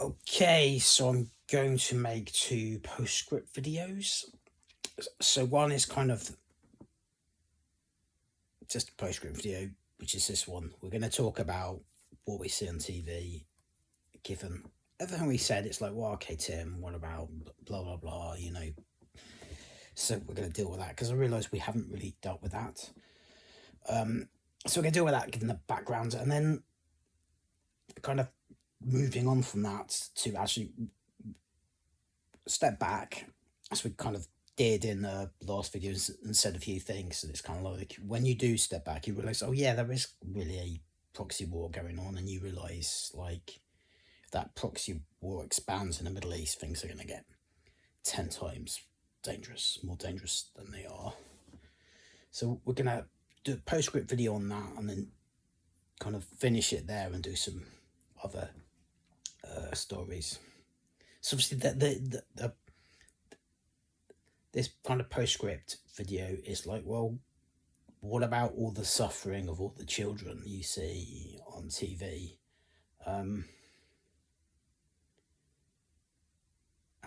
Okay, so I'm going to make two postscript videos. So one is kind of just a postscript video, which is this one. We're going to talk about what we see on TV, given everything we said. It's like, well, okay, Tim, what about blah, blah, blah. So we're going to deal with that because I realise we haven't really dealt with that. So we're going to deal with that, given the background, and then kind of moving on from that to actually step back, as we kind of did in the last videos and said a few things. And it's kind of like when you do step back, you realize, oh yeah, there is really a proxy war going on, and you realize like if that proxy war expands in the Middle East, things are going to get 10 times more dangerous than they are. So we're gonna do a postscript video on that, and then kind of finish it there and do some other stories. So obviously this kind of postscript video is like, well, what about all the suffering of all the children you see on TV?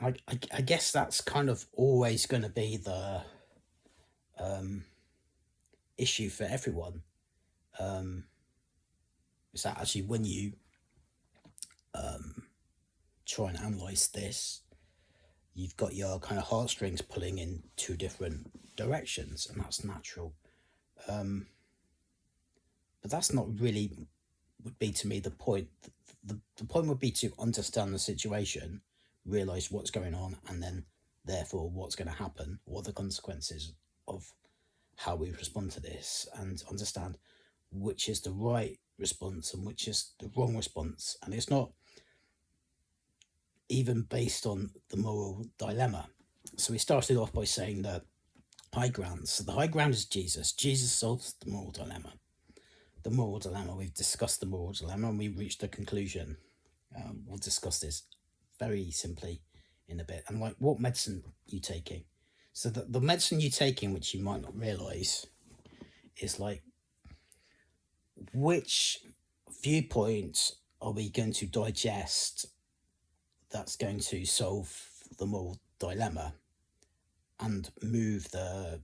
I guess that's kind of always going to be the issue for everyone. Is that actually when you try and analyze this, you've got your kind of heartstrings pulling in two different directions, and that's natural. But that's not really would be to me the point. The point would be to understand the situation, realize what's going on, and then therefore what's going to happen, what are the consequences of how we respond to this, and understand which is the right response and which is the wrong response. And it's not even based on the moral dilemma. So we started off by saying the high ground. So the high ground is Jesus. Jesus solves the moral dilemma. The moral dilemma, we've discussed the moral dilemma and we reached a conclusion. We'll discuss this very simply in a bit. And like, what medicine you taking? So the medicine you're taking, which you might not realize, is like, which viewpoints are we going to digest that's going to solve the moral dilemma and move the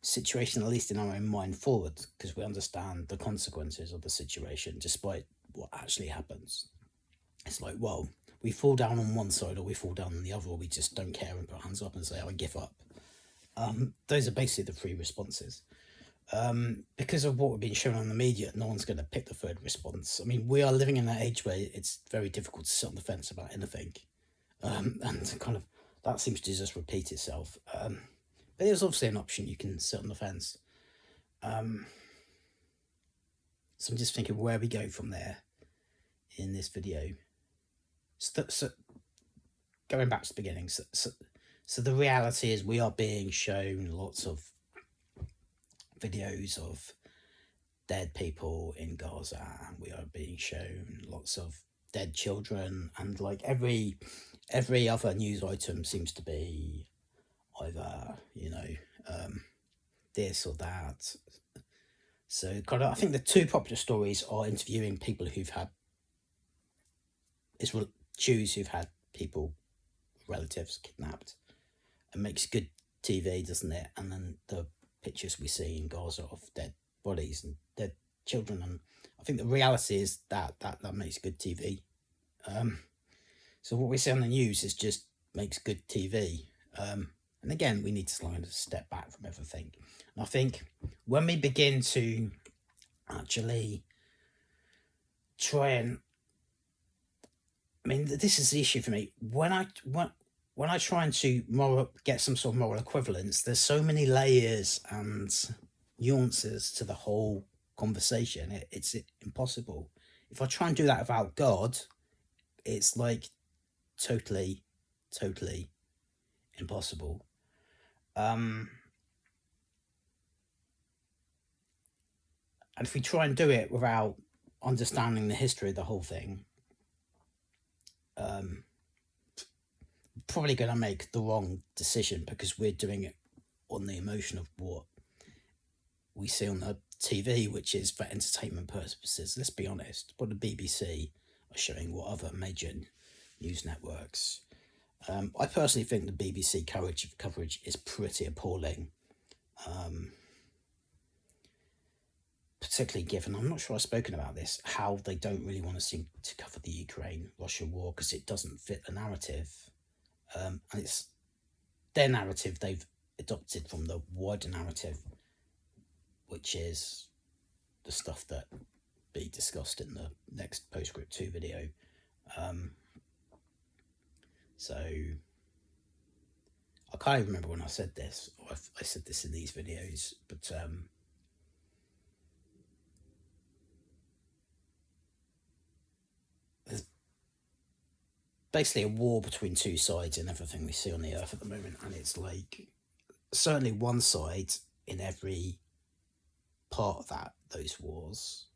situation, at least in our own mind, forward, because we understand the consequences of the situation despite what actually happens. It's like, well, we fall down on one side or we fall down on the other, or we just don't care and put hands up and say, I give up. Those are basically the three responses. Because of what we've been shown on the media, no one's going to pick the third response. I mean, we are living in an age where it's very difficult to sit on the fence about anything. And kind of that seems to just repeat itself. But there's obviously an option, you can sit on the fence. So I'm just thinking where we go from there in this video. So going back to the beginning, so the reality is we are being shown lots of videos of dead people in Gaza, and we are being shown lots of dead children, and like every other news item seems to be either this or that. So kind of, I think the two popular stories are interviewing people who've had Israel Jews who've had people, relatives kidnapped. It makes good TV, doesn't it? And then the pictures we see in Gaza of dead bodies and dead children, and I think the reality is that makes good TV. So what we see on the news is just makes good TV. And again, we need to kind of step back from everything. And I think when we begin to actually try and, I mean, this is the issue for me. When I try and to get some sort of moral equivalence, there's so many layers and nuances to the whole conversation. It's impossible. If I try and do that without God, it's like totally impossible. And if we try and do it without understanding the history of the whole thing, probably going to make the wrong decision, because we're doing it on the emotion of what we see on the TV, which is for entertainment purposes. Let's be honest, what the BBC are showing, what other major news networks. I personally think the BBC coverage is pretty appalling, particularly given, I'm not sure I've spoken about this, how they don't really want to seem to cover the Ukraine-Russia war because it doesn't fit the narrative. And it's their narrative they've adopted from the wider narrative, which is the stuff that be discussed in the next Postscript 2 video. So I can't even remember when I said this, or if I said this in these videos, but there's basically a war between two sides in everything we see on the earth at the moment, and it's like certainly one side in every part of those wars.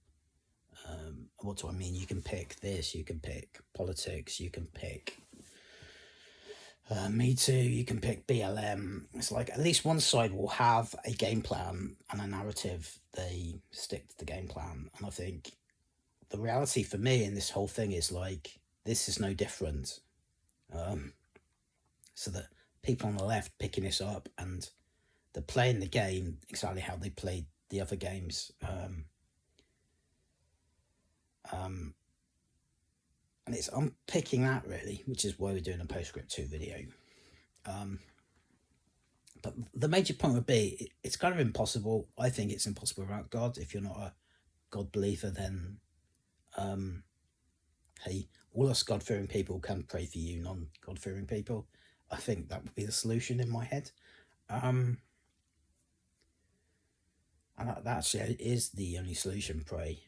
What do I mean? You can pick this, you can pick politics, you can pick Me Too, you can pick BLM. It's like at least one side will have a game plan and a narrative. They stick to the game plan. And I think the reality for me in this whole thing is like, this is no different. So that people on the left picking this up and they're playing the game exactly how they played the other games. And it's unpicking that really, which is why we're doing a Postscript 2 video. But the major point would be, it's kind of impossible. I think it's impossible without God. If you're not a God believer, then hey, all us God-fearing people can pray for you non-God-fearing people. I think that would be the solution in my head. And that actually is the only solution, pray.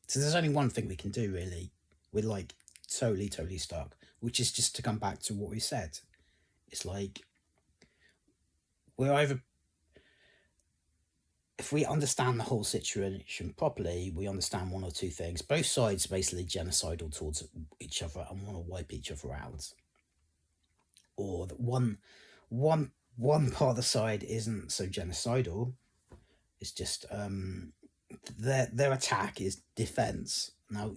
So there's only one thing we can do really. We're like totally stuck, which is just to come back to what we said. It's like we're either, if we understand the whole situation properly, we understand one or two things. Both sides basically genocidal towards each other and want to wipe each other out. Or that one part of the side isn't so genocidal. It's just their attack is defense. Now,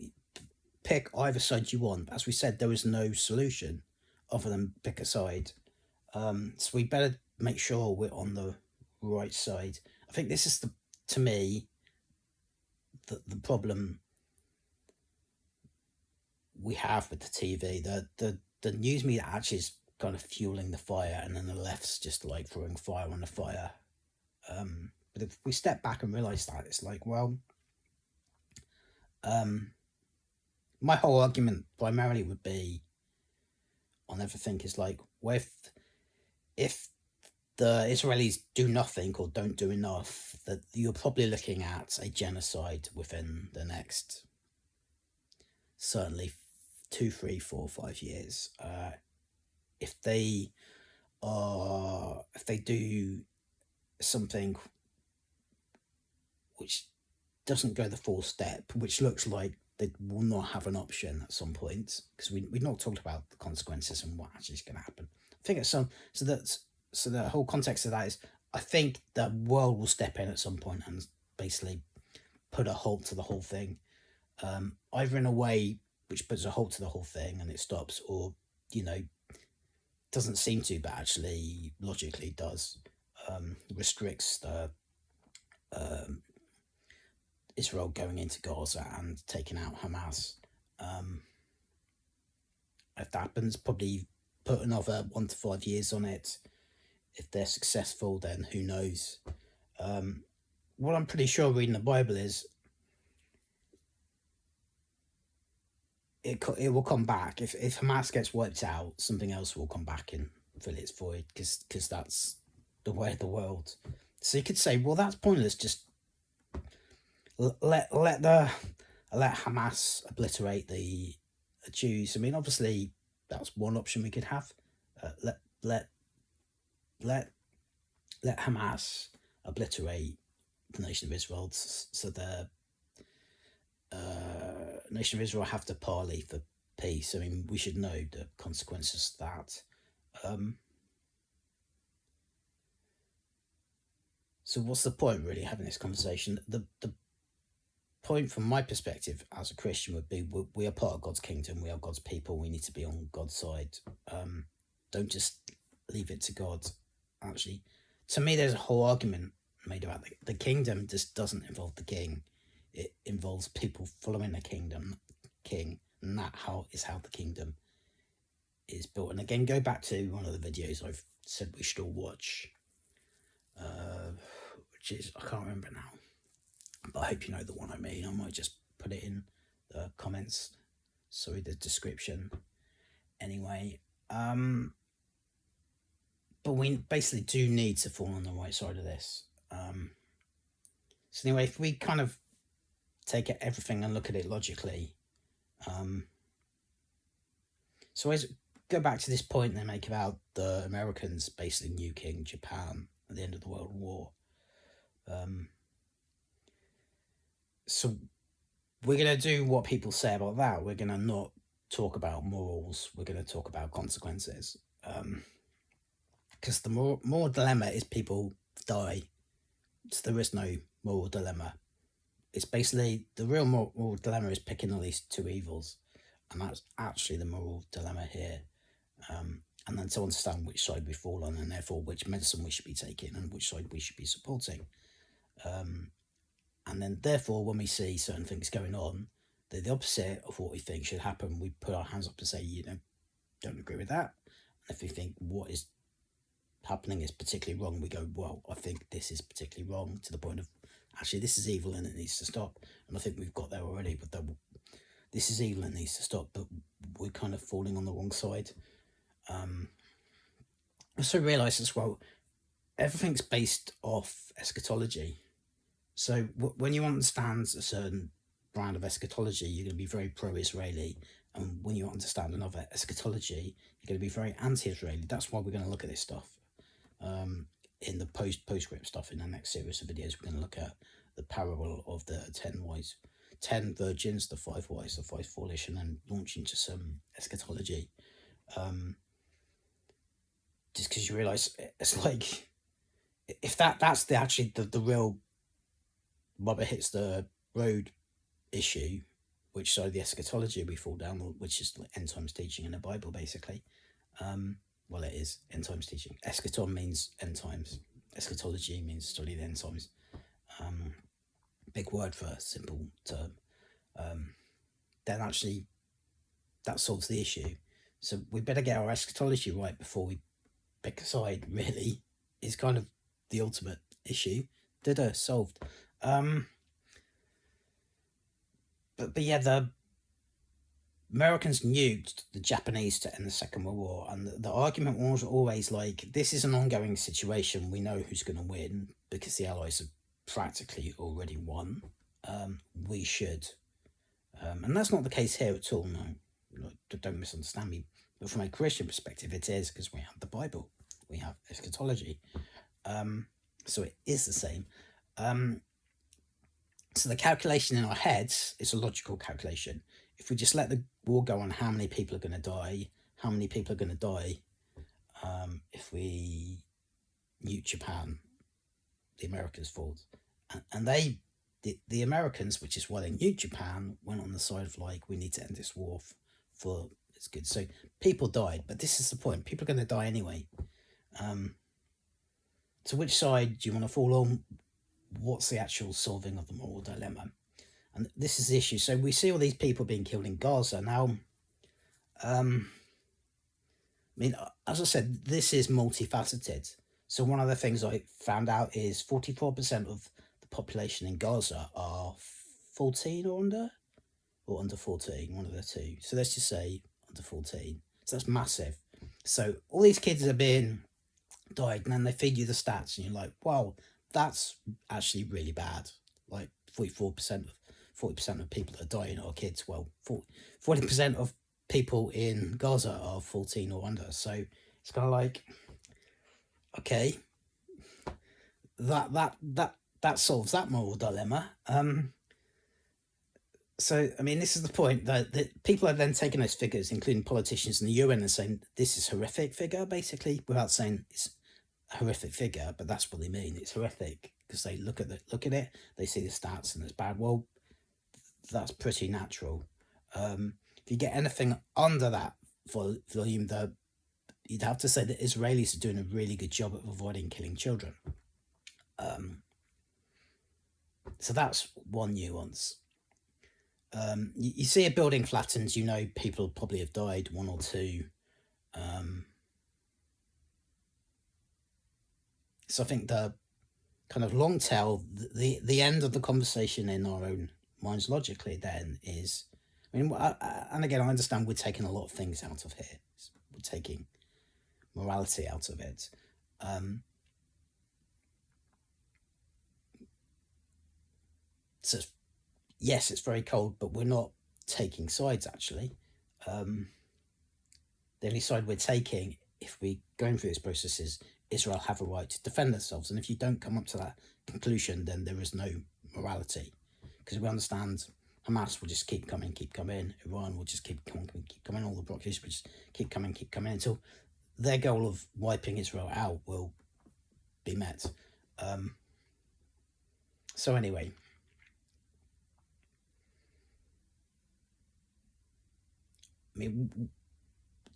pick either side you want. As we said, there is no solution other than pick a side. So we better make sure we're on the right side. I think this is to me, the problem we have with the TV. The news media actually is kind of fueling the fire, and then the left's just like throwing fire on the fire. But if we step back and realize that, it's like, well, my whole argument primarily would be on everything is like, well, if the Israelis do nothing or don't do enough, that you're probably looking at a genocide within the next certainly 2, 3, 4, 5 years. If they do something which doesn't go the full step, which looks like they will not have an option at some point, because we've not talked about the consequences and what actually is going to happen. I think it's so the whole context of that is, I think the world will step in at some point and basically put a halt to the whole thing, either in a way which puts a halt to the whole thing and it stops, or doesn't seem to, but actually logically does, restricts the Israel going into Gaza and taking out Hamas. If that happens, probably put another 1 to 5 years on it. If they're successful, then who knows? What I'm pretty sure reading the Bible is it will come back. If Hamas gets wiped out, something else will come back and fill its void, because that's the way of the world. So you could say, well, that's pointless. Just let Hamas obliterate the Jews. I mean, obviously that's one option we could have. Let Hamas obliterate the nation of Israel, so the nation of Israel have to parley for peace. I mean, we should know the consequences of that. So what's the point really having this conversation? The point from my perspective as a Christian would be we are part of God's kingdom. We are God's people. We need to be on God's side. Don't just leave it to God. Actually, to me, there's a whole argument made about the kingdom just doesn't involve the king. It involves people following the king, and that is how the kingdom is built. And again, go back to one of the videos I've said we should all watch, which is, I can't remember now, but I hope you know the one I mean. I might just put it in the comments, sorry, the description. Anyway, but we basically do need to fall on the right side of this. So anyway, if we kind of take everything and look at it logically, so let's go back to this point they make about the Americans basically nuking Japan at the end of the World War. So we're going to do what people say about that. We're going to not talk about morals. We're going to talk about consequences. Because the moral dilemma is people die. So there is no moral dilemma. It's basically, the real moral dilemma is picking at least two evils. And that's actually the moral dilemma here. And then to understand which side we fall on, and therefore which medicine we should be taking and which side we should be supporting. And then therefore when we see certain things going on, they're the opposite of what we think should happen. We put our hands up and say, don't agree with that. And if we think what is happening is particularly wrong, we go, well, I think this is particularly wrong, to the point of, actually, this is evil and it needs to stop. And I think we've got there already, but this is evil and needs to stop, but we're kind of falling on the wrong side. I also realise as well, everything's based off eschatology. So when you understand a certain brand of eschatology, you're going to be very pro-Israeli. And when you understand another eschatology, you're going to be very anti-Israeli. That's why we're going to look at this stuff. In the Postscript stuff, in the next series of videos, we're going to look at the parable of the 10 virgins, the 5 wise, the 5 foolish, and then launch into some eschatology. Just because you realise it's like, if that's the real rubber hits the road issue, which side of the eschatology we fall down, which is end times teaching in the Bible, basically. Well, it is end times teaching. Eschaton means end times. Eschatology means study the end times. Big word for a simple term. Then actually, that solves the issue. So we better get our eschatology right before we pick a side, really, is kind of the ultimate issue. Solved. But yeah, the Americans nuked the Japanese to end the Second World War, and the argument was always like, this is an ongoing situation, we know who's going to win, because the Allies have practically already won. We should. And that's not the case here at all, no. Don't misunderstand me. But from a Christian perspective, it is, because we have the Bible. We have eschatology. So it is the same. So the calculation in our heads is a logical calculation. If we just let the war go on, how many people are going to die, if we nuke Japan, the Americans fought. And the Americans, which is why they nuked Japan, went on the side of like, we need to end this war for it's good. So people died, but this is the point. People are going to die anyway. So which side do you want to fall on? What's the actual solving of the moral dilemma? And this is the issue. So we see all these people being killed in Gaza. Now, I mean, as I said, this is multifaceted. So one of the things I found out is 44% of the population in Gaza are 14 or under 14, one of the two. So let's just say under 14. So that's massive. So all these kids are being died, and then they feed you the stats, and you're like, wow, that's actually really bad. Like 40% of people that are dying are kids. Well, 40% of people in Gaza are 14 or under. So it's kind of like, okay, that solves that moral dilemma. So, I mean, this is the point that people are then taking those figures, including politicians in the UN, and saying this is a horrific figure, basically, without saying it's a horrific figure, but that's what they mean. It's horrific because they look at it, they see the stats and it's bad. Well, that's pretty natural. If you get anything under that volume, though, you'd have to say that Israelis are doing a really good job of avoiding killing children. So that's one nuance. You see a building flattens, people probably have died, one or two. So I think the kind of long tail, the end of the conversation in our own minds logically then is, and again, I understand we're taking a lot of things out of here. We're taking morality out of it. So yes, it's very cold, but we're not taking sides, actually. The only side we're taking, if we're going through this process, is Israel have a right to defend themselves. And if you don't come up to that conclusion, then there is no morality. Because we understand Hamas will just keep coming. Iran will just keep coming. All the blockades will just keep coming until their goal of wiping Israel out will be met. So anyway,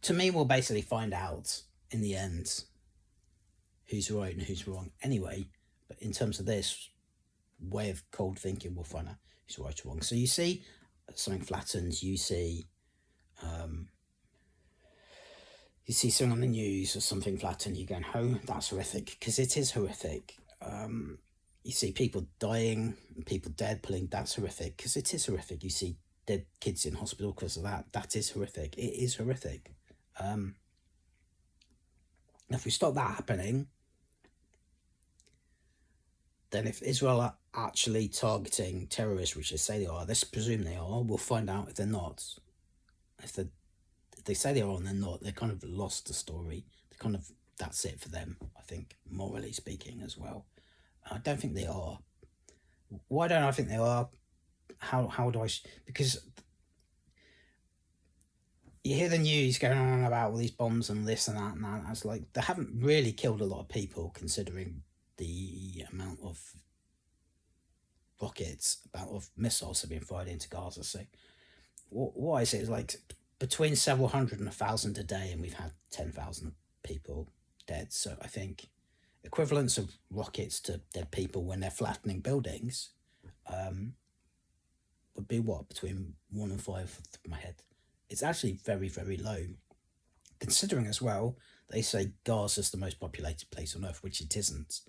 to me, we'll basically find out in the end who's right and who's wrong anyway. But in terms of this way of cold thinking, we'll find out who's right or wrong. So you see something flattens, you see something on the news or something flattened, you're going, oh, that's horrific, because it is horrific. You see people dying, people dead, that's horrific, because it is horrific. You see dead kids in hospital because of that is horrific. It is horrific. If we stop that happening, then if Israel are actually targeting terrorists, which they say they are, let's presume they are, we'll find out if they're not. If they say they are and they're not, they kind of lost the story. That's it for them, I think, morally speaking as well. I don't think they are. Why don't I think they are? How do I... Because you hear the news going on about all these bombs and this and that and that. It's like, they haven't really killed a lot of people considering the amount of rockets, amount of missiles have been fired into Gaza. So what is it? It's like between several hundred and 1,000 a day, and we've had 10,000 people dead. So I think equivalents of rockets to dead people when they're flattening buildings would be what, between 1 and 5 off the top of my head. It's actually very, very low, considering as well they say Gaza is the most populated place on earth, which it isn't.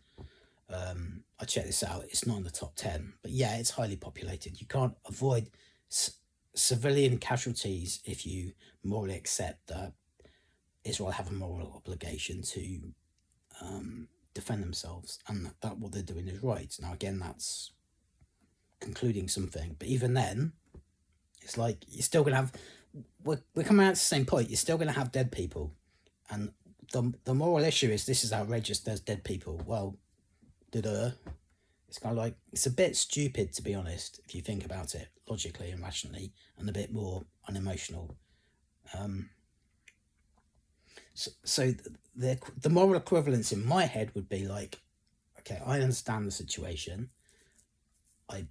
I checked this out, it's not in the top 10, but yeah, it's highly populated. You can't avoid civilian casualties if you morally accept that Israel have a moral obligation to defend themselves, and that what they're doing is right. Now again, that's concluding something, but even then, it's like you're still gonna have, we're coming out to the same point, you're still gonna have dead people, and the moral issue is, this is outrageous, there's dead people. Well, it's kind of like, it's a bit stupid, to be honest, if you think about it logically and rationally, and a bit more unemotional. So the moral equivalence in my head would be like, okay, I understand the situation, I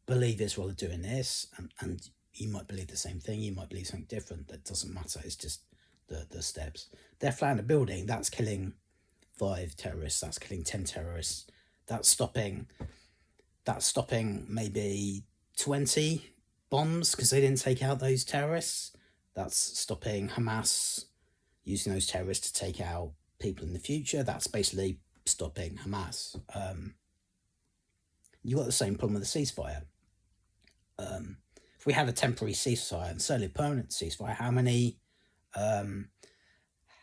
believe Israel are doing this, and you might believe the same thing, you might believe something different, that doesn't matter, it's just the steps. They're flying a building, that's killing 5 terrorists, that's killing 10 terrorists, that's stopping maybe 20 bombs because they didn't take out those terrorists, that's stopping Hamas using those terrorists to take out people in the future, that's basically stopping Hamas. You've got the same problem with the ceasefire. If we had a temporary ceasefire and certainly a permanent ceasefire,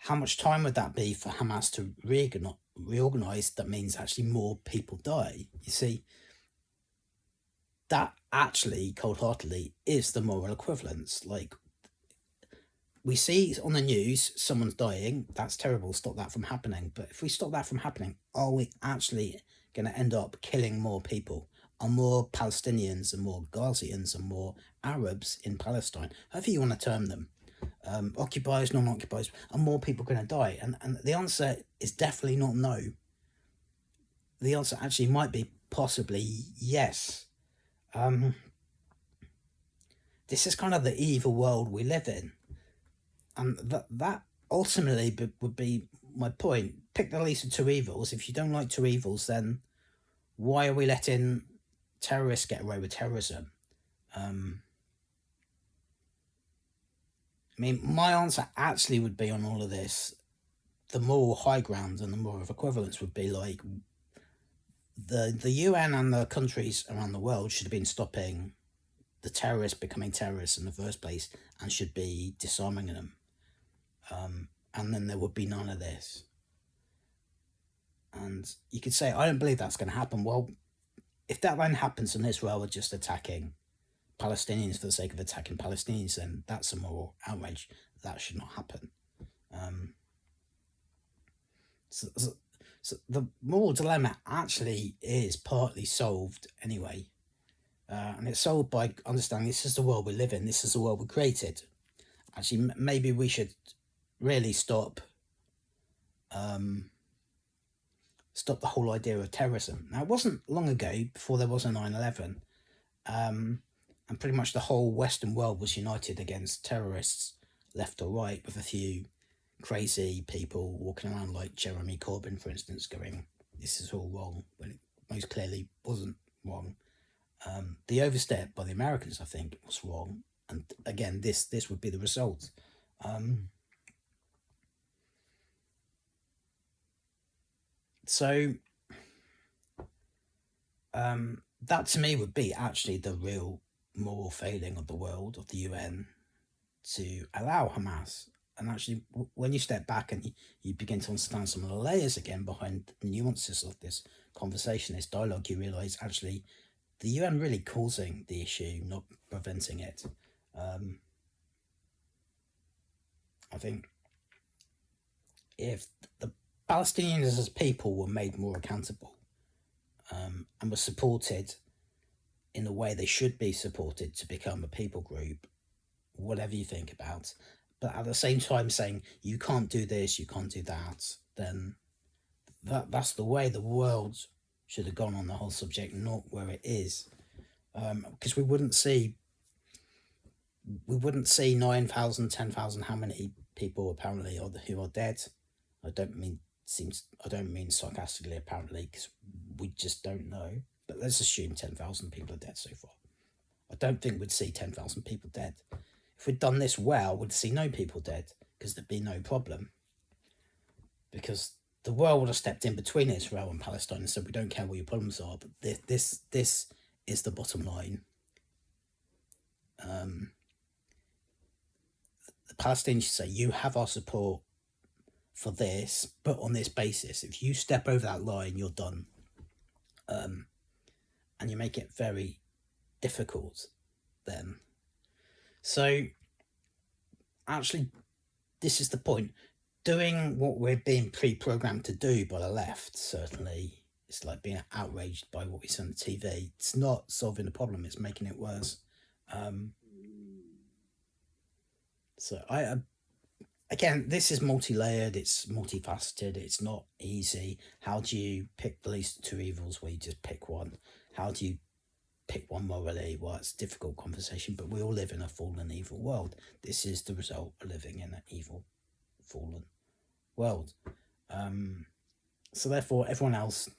how much time would that be for Hamas to reorganize? That means actually more people die. You see, that actually, cold-heartedly, is the moral equivalence. Like, we see on the news someone's dying, that's terrible, stop that from happening. But if we stop that from happening, are we actually going to end up killing more people? Are more Palestinians and more Gazians and more Arabs in Palestine, however you want to term them, occupiers, non-occupiers, are more people going to die? And the answer is definitely not no. the answer actually might be possibly yes. This is kind of the evil world we live in, and that ultimately would be my point. Pick the least of two evils. If you don't like two evils, then why are we letting terrorists get away with terrorism? I mean, my answer actually would be on all of this, the moral high ground and the moral of equivalence would be like the UN and the countries around the world should have been stopping the terrorists becoming terrorists in the first place and should be disarming them. And then there would be none of this. And you could say, I don't believe that's going to happen. Well, if that then happens and Israel are just attacking Palestinians for the sake of attacking Palestinians, then that's a moral outrage. That should not happen. So the moral dilemma actually is partly solved anyway. And it's solved by understanding this is the world we live in, this is the world we created. Actually, maybe we should really stop the whole idea of terrorism. Now, it wasn't long ago, before there was a 9/11, and pretty much the whole Western world was united against terrorists, left or right, with a few crazy people walking around like Jeremy Corbyn, for instance, going, this is all wrong, when it most clearly wasn't wrong. The overstep by the Americans, I think, was wrong. And again, this would be the result. So that to me would be actually the real moral failing of the world, of the UN, to allow Hamas. And actually, when you step back and you begin to understand some of the layers again behind the nuances of this conversation, this dialogue, you realise actually the UN really causing the issue, not preventing it. I think if the Palestinians as people were made more accountable and were supported in the way they should be supported to become a people group, whatever you think about, but at the same time saying you can't do this, you can't do that, then that's the way the world should have gone on the whole subject, not where it is. Because we wouldn't see 9,000, 10,000, how many people apparently who are dead. I don't mean sarcastically apparently, because we just don't know. But let's assume 10,000 people are dead so far. I don't think we'd see 10,000 people dead. If we'd done this well, we'd see no people dead, because there'd be no problem. Because the world would have stepped in between Israel and Palestine and said, we don't care what your problems are, but this is the bottom line. The Palestinians should say, you have our support for this, but on this basis. If you step over that line, you're done. And you make it very difficult then. So actually, this is the point. Doing what we're being pre-programmed to do by the left, certainly, it's like being outraged by what we see on the TV. It's not solving the problem, it's making it worse. So again, this is multi-layered, it's multifaceted, it's not easy. How do you pick the least of two evils where you just pick one? How do you pick one morally? Well, it's a difficult conversation, but we all live in a fallen, evil world. This is the result of living in an evil, fallen world. So therefore, everyone else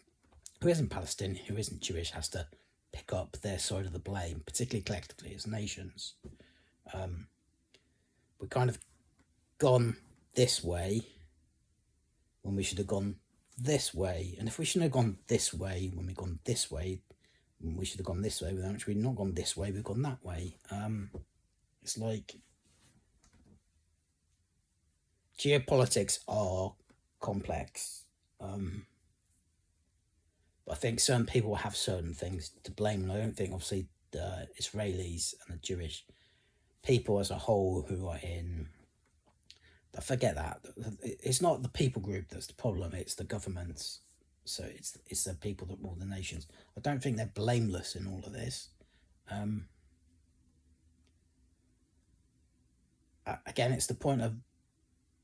who isn't Palestinian, who isn't Jewish, has to pick up their side of the blame, particularly collectively as nations. We've kind of gone this way when we should have gone this way. And if we shouldn't have gone this way when we've gone this way, we should have gone this way. Without actually not gone this way, we've gone that way. It's like geopolitics are complex. But I think certain people have certain things to blame. And I don't think, obviously, the Israelis and the Jewish people as a whole who are in... I forget that. It's not the people group that's the problem, it's the governments. So it's the people that rule the nations. I don't think they're blameless in all of this. Again, it's the point of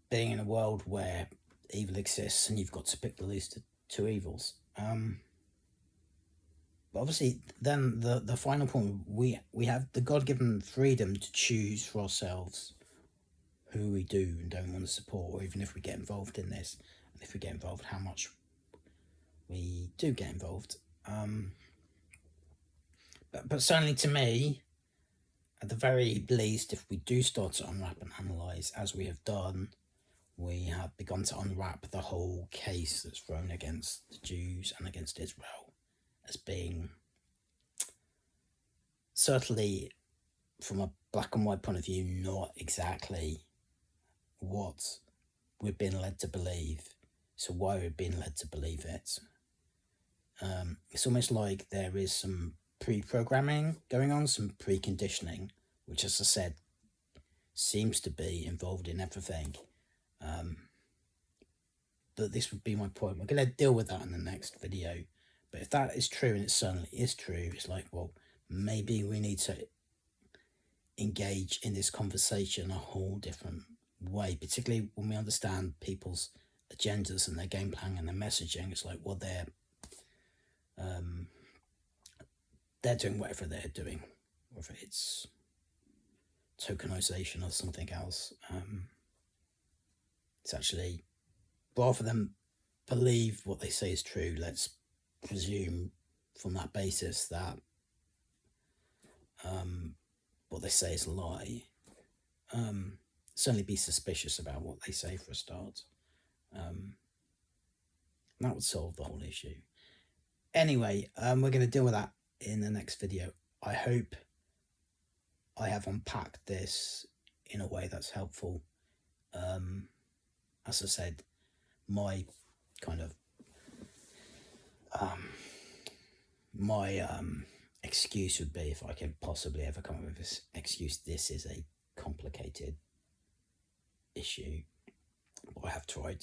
being in a world where evil exists and you've got to pick the least of two evils. But obviously, then the final point, we have the God-given freedom to choose for ourselves who we do and don't want to support, or even if we get involved in this, and if we get involved, how much we do get involved. But certainly to me, at the very least, if we do start to unwrap and analyse, as we have done, we have begun to unwrap the whole case that's thrown against the Jews and against Israel as being, certainly from a black and white point of view, not exactly what we've been led to believe. So why we've been led to believe it. It's almost like there is some pre-programming going on, some preconditioning, which, as I said, seems to be involved in everything. But this would be my point. We're going to deal with that in the next video. But if that is true, and it certainly is true, it's like, well, maybe we need to engage in this conversation a whole different way, particularly when we understand people's agendas and their game plan and their messaging. It's like, well, they're doing whatever they're doing, whether it's tokenization or something else. It's actually, rather than believe what they say is true, let's presume from that basis that what they say is a lie. Certainly be suspicious about what they say for a start. That would solve the whole issue. Anyway, we're going to deal with that in the next video. I hope I have unpacked this in a way that's helpful. As I said, my kind of excuse would be, if I can possibly ever come up with this excuse, this is a complicated issue, but I have tried